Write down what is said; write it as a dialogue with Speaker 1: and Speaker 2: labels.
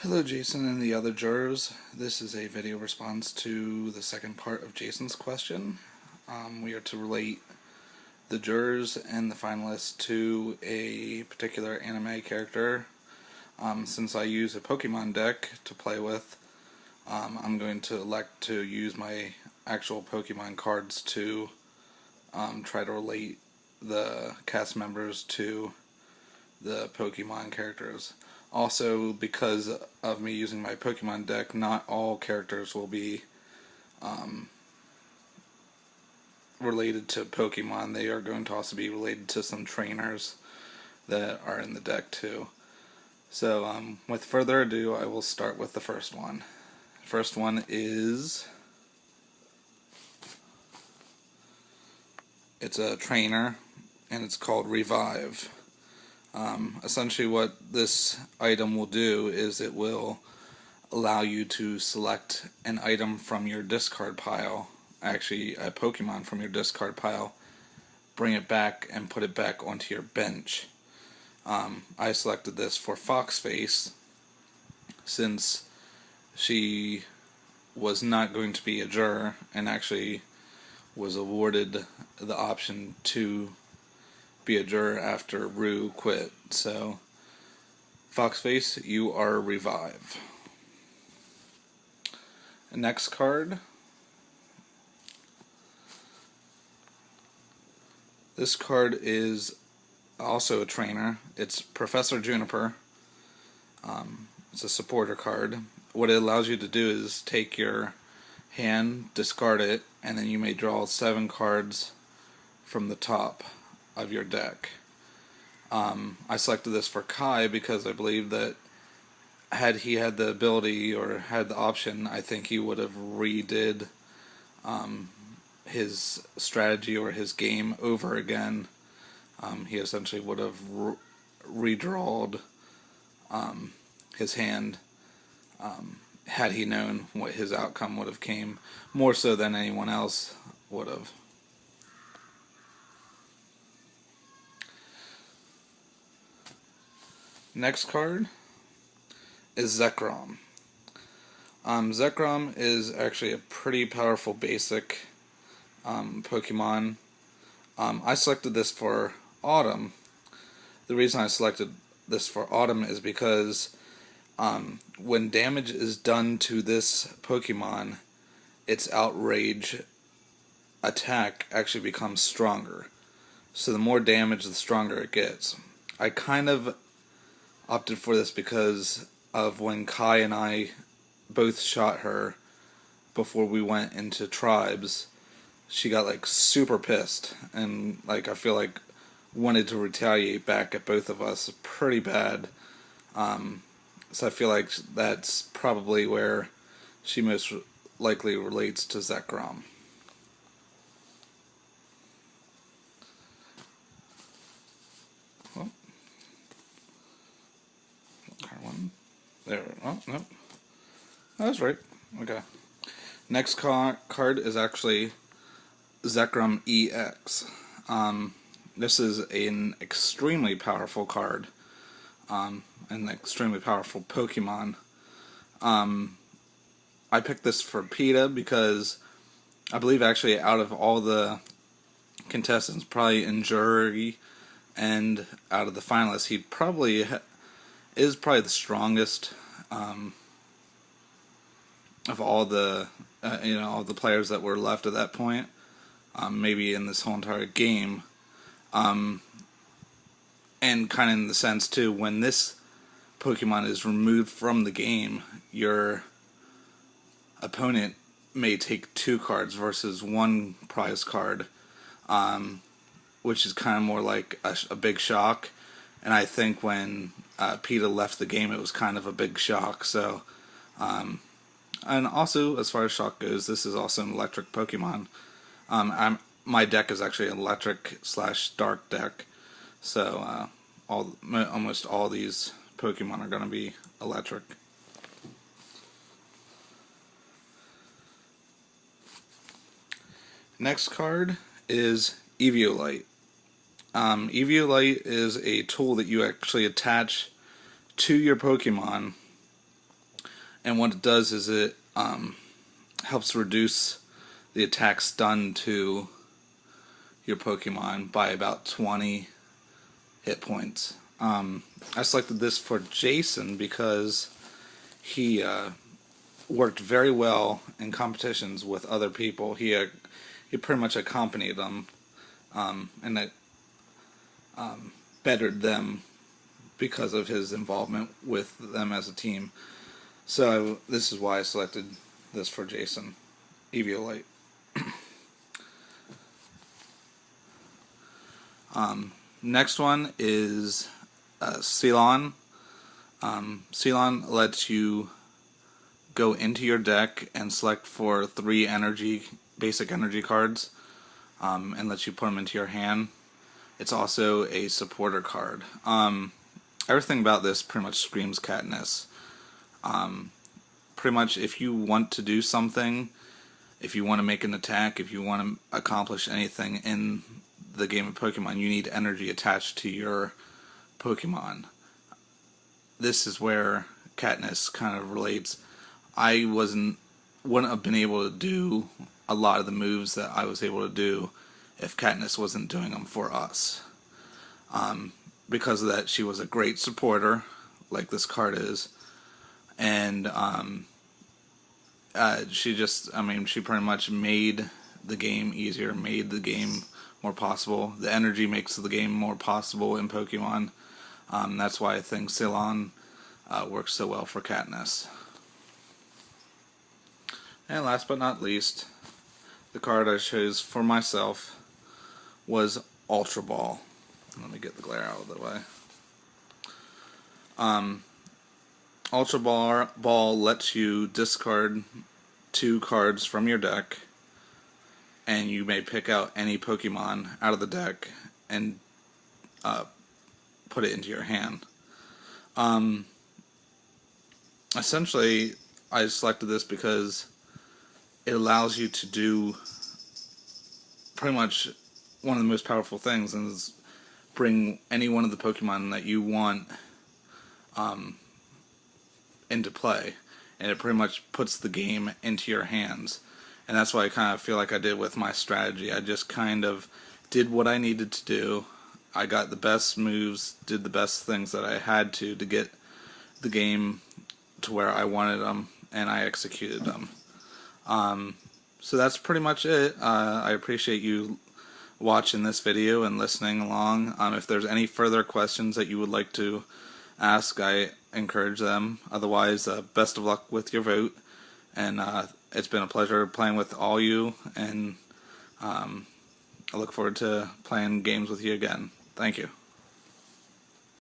Speaker 1: Hello Jason and the other jurors. This is a video response to the second part of Jason's question. We are to relate the jurors and the finalists to a particular anime character. Since I use a Pokemon deck to play with, I'm going to elect to use my actual Pokemon cards to try to relate the cast members to the Pokemon characters. Also, because of me using my Pokemon deck, not all characters will be related to Pokemon. They are going to also be related to some trainers that are in the deck too. So, with further ado, I will start with the first one. First one is... it's a trainer, and it's called Revive. Essentially what this item will do is it will allow you to select an item from your discard pile, actually a Pokemon from your discard pile, bring it back and put it back onto your bench. I selected this for Foxface since she was not going to be a juror and actually was awarded the option to be a juror after Rue quit. So, Foxface, you are Revive. Next card. This card is also a trainer. It's Professor Juniper. It's a supporter card. What it allows you to do is take your hand, discard it, and then you may draw 7 cards from the top of your deck. I selected this for Kai because I believe that had he had the ability or had the option, I think he would have redid his strategy or his game over again. He essentially would have redrawed his hand had he known what his outcome would have came, more so than anyone else would have. Next card is Zekrom. Zekrom is actually a pretty powerful basic Pokemon. I selected this for Autumn. The reason I selected this for Autumn is because when damage is done to this Pokemon, its outrage attack actually becomes stronger. So the more damage, the stronger it gets. I kind of opted for this because of when Kai and I both shot her before we went into tribes. She got like super pissed and like I feel like wanted to retaliate back at both of us pretty bad. So I feel like that's probably where she most likely relates to Zekrom. Oh. One. There. Oh, no. That's right. Okay. Next card is actually Zekrom EX. This is an extremely powerful card. An extremely powerful Pokemon. I picked this for PETA because I believe actually out of all the contestants, probably in jury and out of the finalists, he probably is probably the strongest of all the all the players that were left at that point, maybe in this whole entire game, and kind of in the sense too, when this Pokemon is removed from the game, your opponent may take 2 cards versus 1 prize card, which is kind of more like a big shock. And I think when PETA left the game, it was kind of a big shock. So, and also as far as shock goes, this is also an electric Pokemon. My deck is actually an electric/dark deck, so almost all these Pokemon are going to be electric. Next card is Eviolite. Eviolite is a tool that you actually attach to your Pokemon And what it does is it helps reduce the attacks done to your Pokemon by about 20 hit points. I selected this for Jason because he worked very well in competitions with other people. He pretty much accompanied them, and it bettered them because of his involvement with them as a team. So this is why I selected this for Jason, Eviolite. Next one is Ceylon. Ceylon lets you go into your deck and select for 3 basic energy cards, and lets you put them into your hand. It's also a supporter card. Everything about this pretty much screams Katniss. Pretty much if you want to do something, if you want to make an attack, if you want to accomplish anything in the game of Pokemon, you need energy attached to your Pokemon. This is where Katniss kind of relates. I wouldn't have been able to do a lot of the moves that I was able to do if Katniss wasn't doing them for us. Because of that, she was a great supporter, like this card is, and she pretty much made the game easier, made the game more possible. The energy makes the game more possible in Pokemon. That's why I think Ceylon works so well for Katniss. And last but not least, the card I chose for myself was Ultra Ball. Let me get the glare out of the way. Ultra Ball lets you discard 2 cards from your deck, and you may pick out any Pokemon out of the deck and put it into your hand. Essentially, I selected this because it allows you to do pretty much one of the most powerful things, and is bring any one of the Pokemon that you want into play, and it pretty much puts the game into your hands. And that's what I kind of feel like I did with my strategy. I just kind of did what I needed to do. I got the best moves, did the best things that I had to get the game to where I wanted them, and I executed them. So that's pretty much it. I appreciate you watching this video and listening along. If there's any further questions that you would like to ask, I encourage them. Otherwise, best of luck with your vote, and it's been a pleasure playing with all you, and I look forward to playing games with you again. Thank you.